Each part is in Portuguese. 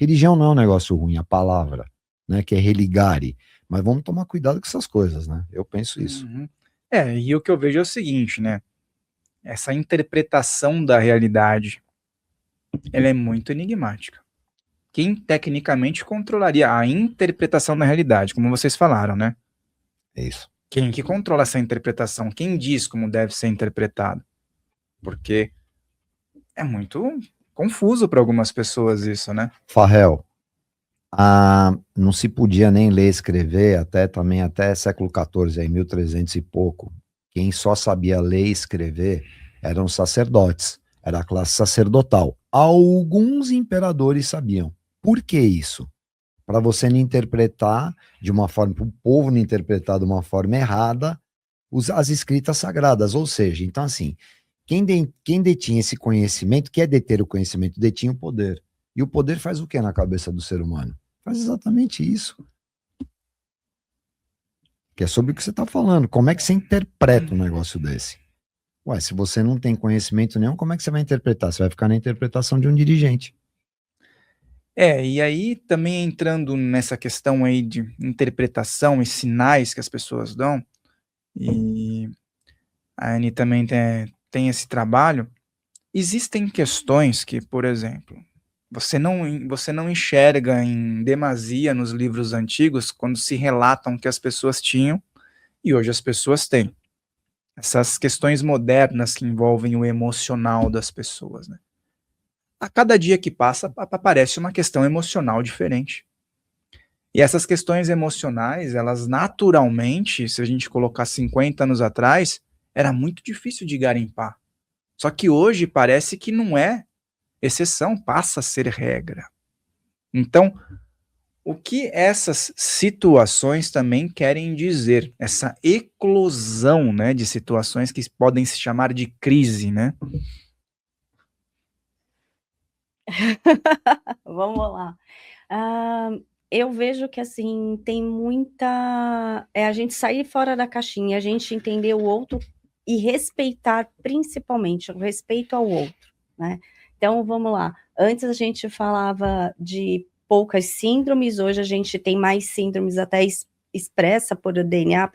Religião não é um negócio ruim, a palavra, né, que é religare. Mas vamos tomar cuidado com essas coisas, né? Eu penso isso. Uhum. E o que eu vejo é o seguinte, né? Essa interpretação da realidade, ela é muito enigmática. Quem tecnicamente controlaria a interpretação da realidade, como vocês falaram, né? É isso. Quem que controla essa interpretação? Quem diz como deve ser interpretado? Porque é muito confuso para algumas pessoas isso, né? Farrell, não se podia nem ler e escrever até século XIV, aí 1300 e pouco. Quem só sabia ler e escrever eram os sacerdotes, era a classe sacerdotal. Alguns imperadores sabiam. Por que isso? Para você não interpretar de uma forma, para o povo não interpretar de uma forma errada as escritas sagradas. Ou seja, então assim, quem detinha esse conhecimento, quer deter o conhecimento, detinha o poder. E o poder faz o que na cabeça do ser humano? Faz exatamente isso. Que é sobre o que você está falando. Como é que você interpreta um negócio desse? Ué, se você não tem conhecimento nenhum, como é que você vai interpretar? Você vai ficar na interpretação de um dirigente. E aí também entrando nessa questão aí de interpretação e sinais que as pessoas dão, e a Anne também tem esse trabalho, existem questões que, por exemplo, você não enxerga em demasia nos livros antigos quando se relatam que as pessoas tinham e hoje as pessoas têm. Essas questões modernas que envolvem o emocional das pessoas, né? A cada dia que passa, aparece uma questão emocional diferente. E essas questões emocionais, elas naturalmente, se a gente colocar 50 anos atrás, era muito difícil de garimpar. Só que hoje parece que não é exceção, passa a ser regra. Então, o que essas situações também querem dizer? Essa eclosão, né, de situações que podem se chamar de crise, né? Vamos lá. Eu vejo que, assim, tem muita... a gente sair fora da caixinha, a gente entender o outro e respeitar, principalmente, o respeito ao outro, né? Então, vamos lá. Antes a gente falava de poucas síndromes, hoje a gente tem mais síndromes até expressa por DNA,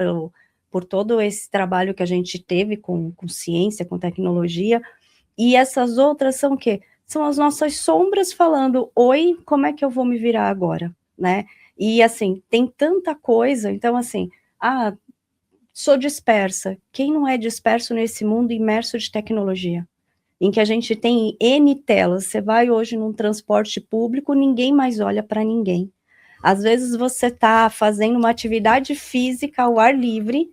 por todo esse trabalho que a gente teve com ciência, com tecnologia, e essas outras são o quê? São as nossas sombras falando, oi, como é que eu vou me virar agora, né? E assim, tem tanta coisa, então assim, sou dispersa. Quem não é disperso nesse mundo imerso de tecnologia? Em que a gente tem N telas, você vai hoje num transporte público, ninguém mais olha para ninguém. Às vezes você está fazendo uma atividade física ao ar livre,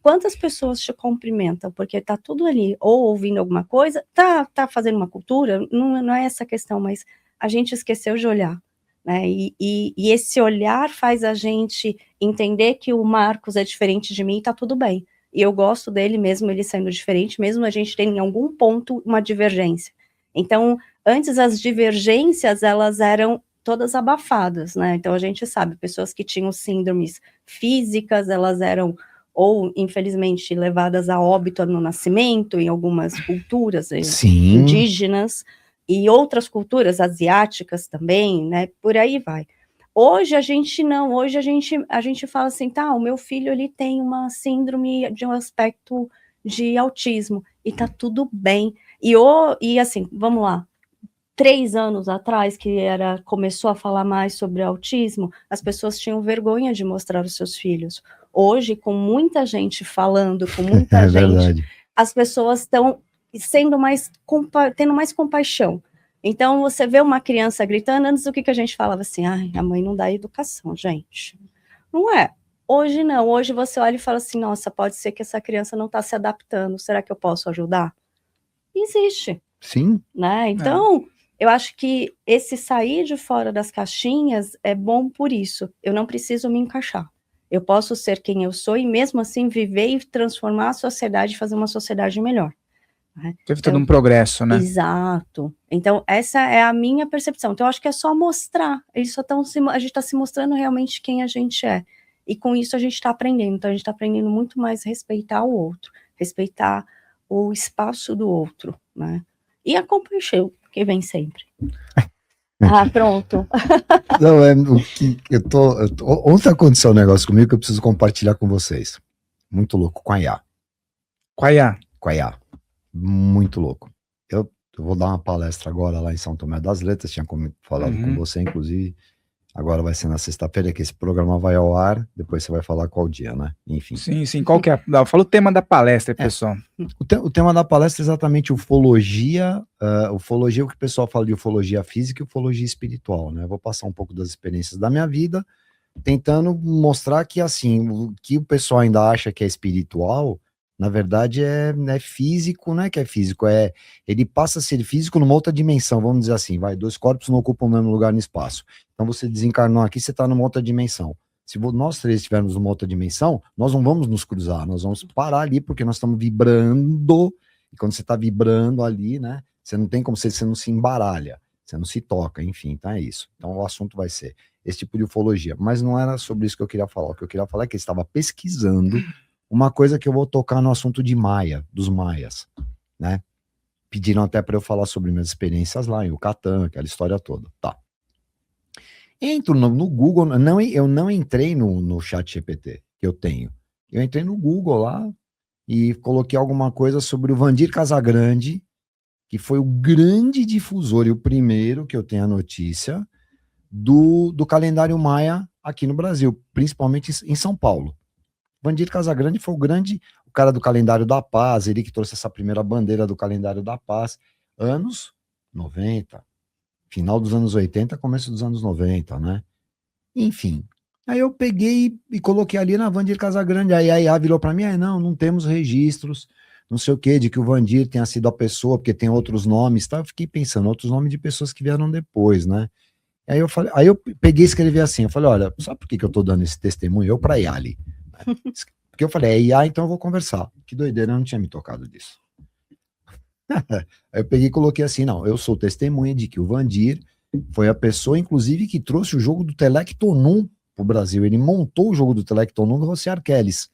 quantas pessoas te cumprimentam? Porque tá tudo ali, ou ouvindo alguma coisa, tá fazendo uma cultura, não é essa questão, mas a gente esqueceu de olhar, né? E esse olhar faz a gente entender que o Marcos é diferente de mim e tá tudo bem. E eu gosto dele mesmo, ele sendo diferente, mesmo a gente tendo em algum ponto uma divergência. Então, antes as divergências, elas eram todas abafadas, né? Então a gente sabe, pessoas que tinham síndromes físicas, elas eram ou, infelizmente, levadas a óbito no nascimento, em algumas culturas indígenas, e outras culturas asiáticas também, né, por aí vai. Hoje a gente não, hoje a gente fala assim, tá, o meu filho, ele tem uma síndrome de um aspecto de autismo, e tá tudo bem, e assim, vamos lá, 3 anos atrás, que começou a falar mais sobre autismo, as pessoas tinham vergonha de mostrar os seus filhos. Hoje, com muita gente falando, com muita gente, verdade, as pessoas estão tendo mais compaixão. Então, você vê uma criança gritando, antes o que a gente falava assim, a mãe não dá educação, gente. Não é. Hoje não, hoje você olha e fala assim, nossa, pode ser que essa criança não está se adaptando, será que eu posso ajudar? Existe. Sim. Né? Então, eu acho que esse sair de fora das caixinhas é bom por isso. Eu não preciso me encaixar. Eu posso ser quem eu sou e mesmo assim viver e transformar a sociedade, fazer uma sociedade melhor. Né? Teve todo um progresso, né? Exato. Então, essa é a minha percepção. Então, eu acho que é só mostrar. A gente está se mostrando realmente quem a gente é. E com isso a gente está aprendendo. Então, a gente está aprendendo muito mais a respeitar o outro, respeitar o espaço do outro, né? E a compaixão, que vem sempre. Ah, pronto. Não, é o que ontem aconteceu um negócio comigo que eu preciso compartilhar com vocês. Muito louco, com a IA. Quaiá. Com a IA. Muito louco. Eu vou dar uma palestra agora lá em São Tomé das Letras, tinha falado com você, inclusive. Agora vai ser na sexta-feira que esse programa vai ao ar, depois você vai falar qual dia, né? Enfim. Sim, qual que é? Fala o tema da palestra, pessoal. O tema da palestra é exatamente ufologia, ufologia, o que o pessoal fala de ufologia física e ufologia espiritual, né? Eu vou passar um pouco das experiências da minha vida, tentando mostrar que, assim, o que o pessoal ainda acha que é espiritual, na verdade é físico, não é que é físico, ele passa a ser físico numa outra dimensão, vamos dizer assim, dois corpos não ocupam o mesmo lugar no espaço. Então você desencarnou aqui, você está numa outra dimensão. Se nós três estivermos numa outra dimensão, nós não vamos nos cruzar, nós vamos parar ali, porque nós estamos vibrando, e quando você está vibrando ali, né, você não tem como você não se embaralha, você não se toca, enfim, então é isso. Então o assunto vai ser esse tipo de ufologia, mas não era sobre isso que eu queria falar. O que eu queria falar é que eu estava pesquisando uma coisa que eu vou tocar no assunto de Maia, dos maias, né? Pediram até para eu falar sobre minhas experiências lá em Yucatán, aquela história toda, tá? Entro no Google, eu não entrei no chat GPT que eu tenho. Eu entrei no Google lá e coloquei alguma coisa sobre o Vandir Casagrande, que foi o grande difusor e o primeiro que eu tenho a notícia do calendário maia aqui no Brasil, principalmente em São Paulo. Vandir Casagrande foi o cara do calendário da paz, ele que trouxe essa primeira bandeira do calendário da paz, anos 90, final dos anos 80, começo dos anos 90, né? Enfim, aí eu peguei e coloquei ali na Vandir Casagrande, aí a IA virou para mim, não temos registros, não sei o que, de que o Vandir tenha sido a pessoa, porque tem outros nomes, tá? Eu fiquei pensando, outros nomes de pessoas que vieram depois, né? Aí eu peguei e escrevi assim, eu falei, olha, sabe por que eu tô dando esse testemunho? Eu pra IA ali. Né? Porque eu falei, é IA, então eu vou conversar. Que doideira, eu não tinha me tocado disso. Aí eu peguei e coloquei assim, não, eu sou testemunha de que o Vandir foi a pessoa, inclusive, que trouxe o jogo do Telectonum pro Brasil. Ele montou o jogo do Telectonum do José Arqueles,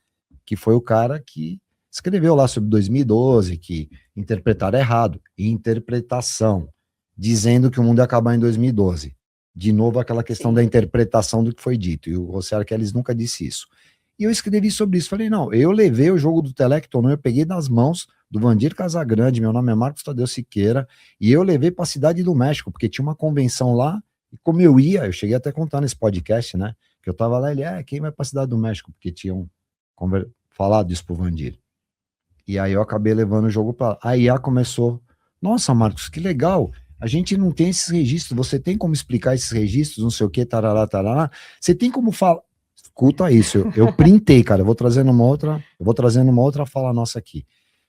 que foi o cara que escreveu lá sobre 2012, que interpretaram errado. Interpretação, dizendo que o mundo ia acabar em 2012. De novo, aquela questão da interpretação do que foi dito. E o José Arqueles nunca disse isso. E eu escrevi sobre isso. Falei, não, eu levei o jogo do Telectonum, eu peguei das mãos do Vandir Casagrande, meu nome é Marcos Tadeu Siqueira, e eu levei para a Cidade do México, porque tinha uma convenção lá, e como eu cheguei até a contar nesse podcast, né, que eu tava lá, ele, quem vai para a Cidade do México? Porque tinham falado isso pro Vandir. E aí eu acabei levando o jogo para lá. A IA começou, nossa, Marcos, que legal, a gente não tem esses registros, você tem como explicar esses registros, não sei o que, tarará, tarará, você tem como falar, escuta isso, eu printei, cara, eu vou trazendo uma outra fala nossa aqui.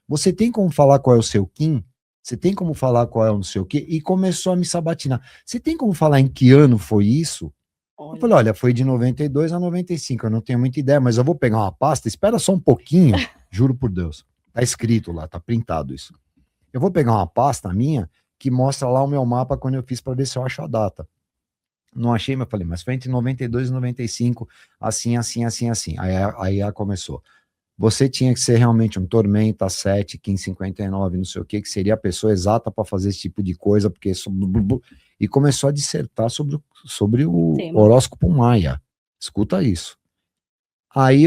Você tem como falar qual é o seu Kim? Você tem como falar qual é o não sei o quê? E começou a me sabatinar. Você tem como falar em que ano foi isso? Eu falei, olha, foi de 92 a 95, eu não tenho muita ideia, mas eu vou pegar uma pasta, espera só um pouquinho, juro por Deus. Tá escrito lá, tá printado isso. Eu vou pegar uma pasta minha que mostra lá o meu mapa quando eu fiz para ver se eu acho a data. Não achei, mas eu falei, mas foi entre 92 e 95, assim. Aí começou. Você tinha que ser realmente um Tormenta 7, 1559, não sei o que seria a pessoa exata para fazer esse tipo de coisa, porque e começou a dissertar sobre o horóscopo maia. Escuta isso. Aí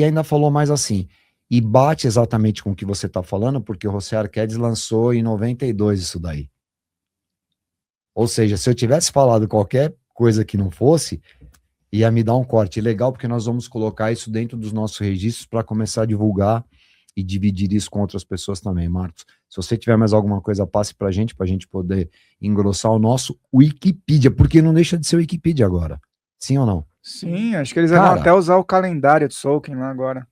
ainda falou mais assim, e bate exatamente com o que você está falando, porque o José Arquedes lançou em 92 isso daí. Ou seja, se eu tivesse falado qualquer coisa que não fosse, ia me dar um corte legal, porque nós vamos colocar isso dentro dos nossos registros para começar a divulgar e dividir isso com outras pessoas também, Marcos. Se você tiver mais alguma coisa, passe para a gente poder engrossar o nosso Wikipedia, porque não deixa de ser Wikipedia agora. Sim ou não? Sim, acho que eles vão até usar o calendário de Tolkien lá agora.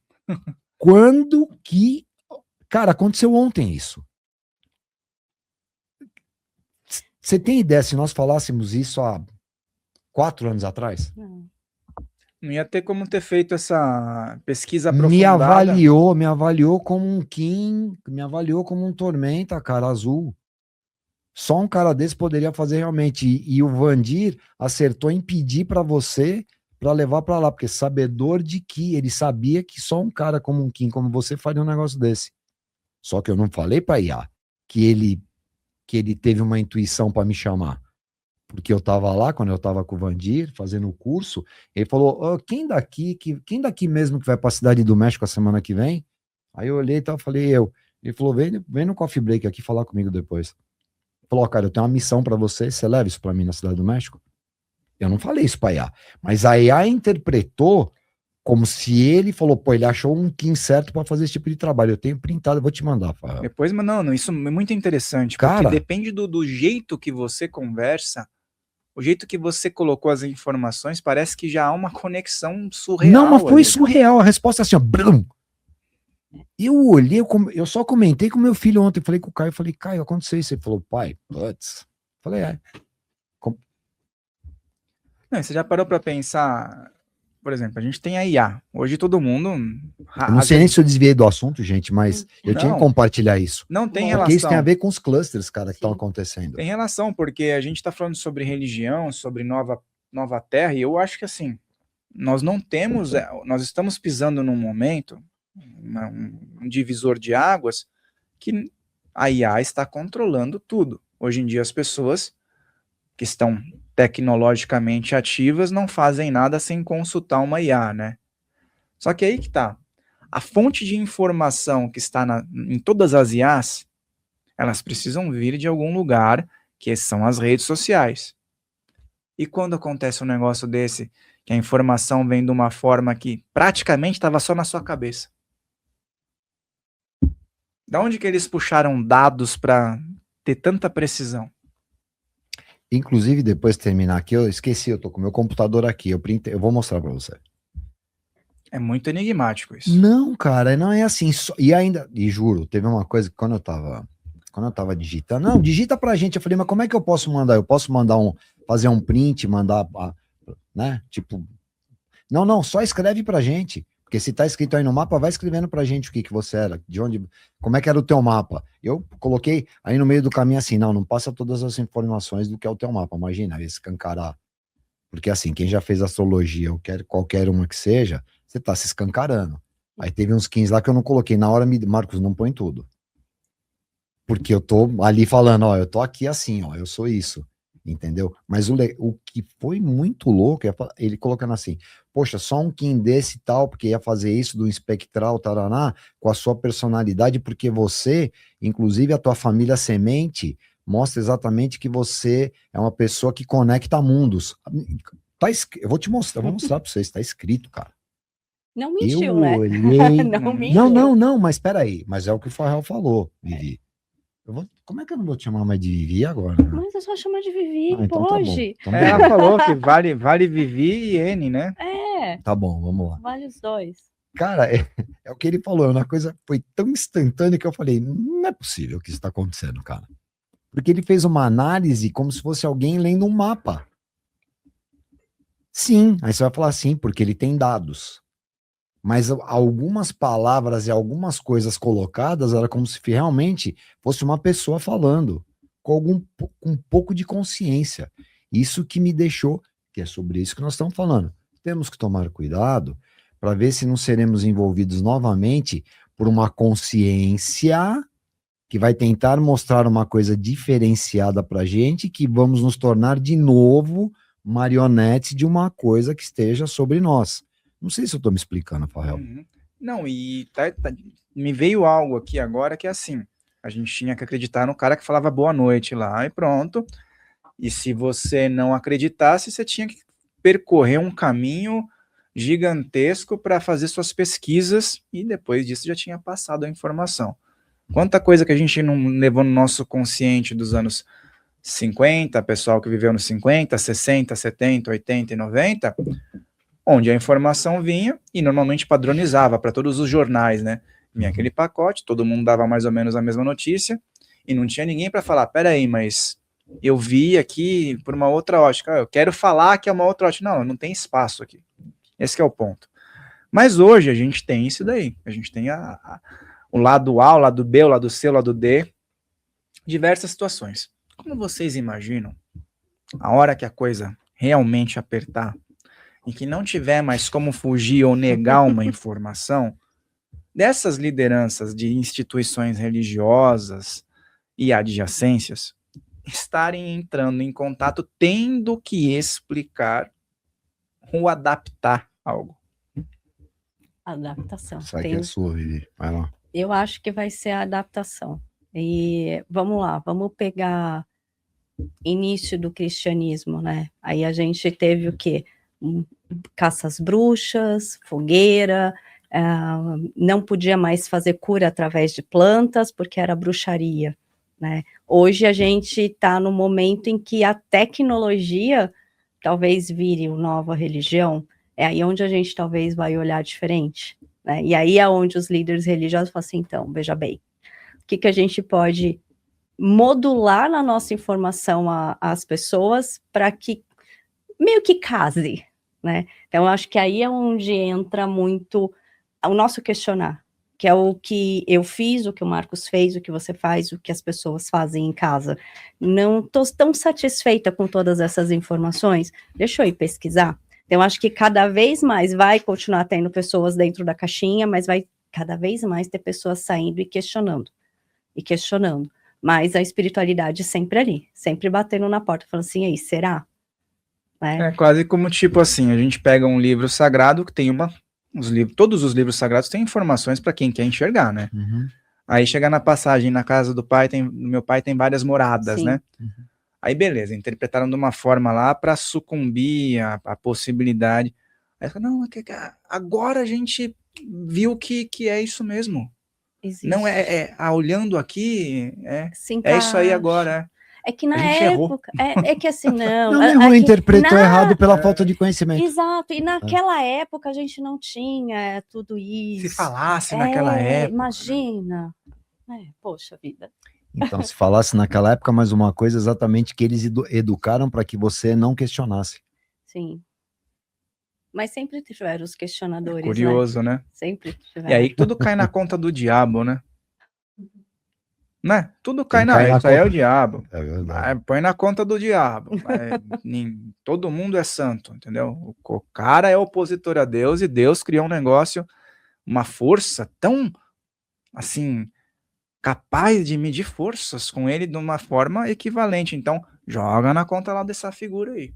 Quando que... Cara, aconteceu ontem isso. Você tem ideia se nós falássemos isso há 4 anos atrás? Não ia ter como ter feito essa pesquisa aprofundada. Me avaliou como um Kim, me avaliou como um Tormenta, cara, azul. Só um cara desse poderia fazer realmente. E o Vandir acertou em pedir para você para levar para lá, porque sabedor de que ele sabia que só um cara como um Kim, como você, faria um negócio desse. Só que eu não falei para IA que ele teve uma intuição para me chamar. porque eu tava lá, quando eu tava com o Vandir, fazendo o curso, ele falou, "Ô, quem daqui mesmo que vai pra Cidade do México a semana que vem?" Aí eu olhei e tal, falei, eu. Ele falou, vem no Coffee Break aqui falar comigo depois. Ele falou, ó, cara, eu tenho uma missão pra você leva isso pra mim na Cidade do México? Eu não falei isso pra IA, mas a IA interpretou como se ele falou, pô, ele achou um Kim certo pra fazer esse tipo de trabalho. Eu tenho printado, eu vou te mandar, Fael. Depois, mas não, isso é muito interessante, Cara, porque depende do jeito que você conversa, o jeito que você colocou as informações, parece que já há uma conexão surreal. Não, mas foi ali. surreal. A resposta é assim, ó. Blum. Eu olhei, eu só comentei com meu filho ontem. Falei com o Caio, falei, Caio, aconteceu isso. Ele falou, pai, putz. Falei, Não, você já parou para pensar, por exemplo, a gente tem a IA. Hoje todo mundo. Eu não sei nem se eu desviei do assunto, gente, mas eu tinha que Não. compartilhar isso. Não tem Porque relação. isso tem a ver com os clusters, cara, que estão Sim. acontecendo. Tem relação, porque a gente está falando sobre religião, sobre nova terra, e eu acho que assim, nós não temos, nós estamos pisando num momento, um divisor de águas, que a IA está controlando tudo. Hoje em dia as pessoas que estão tecnologicamente ativas não fazem nada sem consultar uma IA, né? Só que aí que tá. A fonte de informação que está em todas as IAs, elas precisam vir de algum lugar, que são as redes sociais. E quando acontece um negócio desse, que a informação vem de uma forma que praticamente estava só na sua cabeça? Da onde que eles puxaram dados para ter tanta precisão? Inclusive, depois de terminar aqui, eu esqueci, eu tô com o meu computador aqui, eu vou mostrar pra você. É muito enigmático isso. Não, cara, não é assim. E juro, teve uma coisa que quando eu tava digitando, não, digita pra gente. Eu falei, mas como é que eu posso mandar? Eu posso mandar fazer um print, mandar, né? Tipo, não, só escreve pra gente. Porque se tá escrito aí no mapa, vai escrevendo pra gente o que você era, como é que era o teu mapa. Eu coloquei aí no meio do caminho assim, não passa todas as informações do que é o teu mapa, imagina, escancarar. Porque assim, quem já fez astrologia, ou qualquer uma que seja, você tá se escancarando. Aí teve uns 15 lá que eu não coloquei, na hora Marcos, não põe tudo. Porque eu tô ali falando, ó, eu tô aqui assim, ó, eu sou isso. Entendeu? Mas o que foi muito louco é ele colocando assim, poxa, só um Kim desse tal, porque ia fazer isso do espectral, taraná, com a sua personalidade, porque você, inclusive a tua família semente, mostra exatamente que você é uma pessoa que conecta mundos. Eu vou mostrar pra vocês, tá escrito, cara. Não mentiu, eu né? olhei... Não mentiu. Não, mas peraí, mas é o que o Farrell falou, Vivi. Como é que eu não vou te chamar mais de Vivi agora? Né? Mas é só chamar de Vivi, então tá pode. bom. Então Ela falou que vale Vivi e N, né? É, Tá bom, vamos lá. vale os dois. Cara, é o que ele falou, uma coisa foi tão instantânea que eu falei, não é possível que isso está acontecendo, cara. Porque ele fez uma análise como se fosse alguém lendo um mapa. Sim, aí você vai falar sim, porque ele tem dados. Mas algumas palavras e algumas coisas colocadas era como se realmente fosse uma pessoa falando, com um pouco de consciência. Isso que me deixou, que é sobre isso que nós estamos falando. Temos que tomar cuidado para ver se não seremos envolvidos novamente por uma consciência que vai tentar mostrar uma coisa diferenciada para a gente, que vamos nos tornar de novo marionetes de uma coisa que esteja sobre nós. Não sei se eu estou me explicando, Farrell. Não, e me veio algo aqui agora que é assim, a gente tinha que acreditar no cara que falava boa noite lá e pronto. E se você não acreditasse, você tinha que percorrer um caminho gigantesco para fazer suas pesquisas e depois disso já tinha passado a informação. Quanta coisa que a gente não levou no nosso consciente dos anos 50, pessoal que viveu nos 50, 60, 70, 80 e 90, onde a informação vinha e normalmente padronizava para todos os jornais, né? Vinha aquele pacote, todo mundo dava mais ou menos a mesma notícia e não tinha ninguém para falar, peraí, mas eu vi aqui por uma outra ótica, eu quero falar que é uma outra ótica. Não tem espaço aqui. Esse que é o ponto. Mas hoje a gente tem isso daí, a gente tem o lado A, o lado B, o lado C, o lado D, diversas situações. Como vocês imaginam, a hora que a coisa realmente apertar, e que não tiver mais como fugir ou negar uma informação, dessas lideranças de instituições religiosas e adjacências, estarem entrando em contato tendo que explicar ou adaptar algo. Adaptação. Isso aqui é sua, Vivi. Vai lá. Eu acho que vai ser a adaptação. E vamos lá, vamos pegar início do cristianismo, né? Aí a gente teve o quê? Caça às bruxas, fogueira, não podia mais fazer cura através de plantas, porque era bruxaria, né? Hoje a gente está no momento em que a tecnologia talvez vire uma nova religião, é aí onde a gente talvez vai olhar diferente, né? E aí é onde os líderes religiosos falam assim, então, veja bem, o que a gente pode modular na nossa informação às pessoas para que meio que case, né? Então, eu acho que aí é onde entra muito o nosso questionar, que é o que eu fiz, o que o Marcos fez, o que você faz, o que as pessoas fazem em casa. Não estou tão satisfeita com todas essas informações, deixa eu ir pesquisar. Então, eu acho que cada vez mais vai continuar tendo pessoas dentro da caixinha, mas vai cada vez mais ter pessoas saindo e questionando. Mas a espiritualidade sempre ali, sempre batendo na porta, falando assim, aí, será? Né? É quase como tipo assim, a gente pega um livro sagrado que tem todos os livros sagrados têm informações para quem quer enxergar, né? Uhum. Aí chega na passagem, na casa do meu pai tem várias moradas, Sim. né? Uhum. Aí beleza, interpretaram de uma forma lá para sucumbir à possibilidade. Aí fala, não, agora a gente viu que é isso mesmo. Existe. Não olhando aqui, Se é isso aí encaixa. agora. É que na A gente errou. época, é que assim, não. Não errou, interpretou errado pela falta de conhecimento. Exato, e naquela época a gente não tinha tudo isso. Se falasse naquela época. Imagina. Poxa vida. Então, se falasse naquela época, mais uma coisa exatamente que eles educaram para que você não questionasse. Sim. Mas sempre tiveram os questionadores, Curioso, né? Sempre tiveram. E aí tudo cai na conta do diabo, né? Né? Tudo cai Quem isso aí é o diabo. É verdade. Põe na conta do diabo. Todo mundo é santo, entendeu? O cara é opositor a Deus e Deus criou um negócio, uma força tão, assim, capaz de medir forças com ele de uma forma equivalente. Então, joga na conta lá dessa figura aí.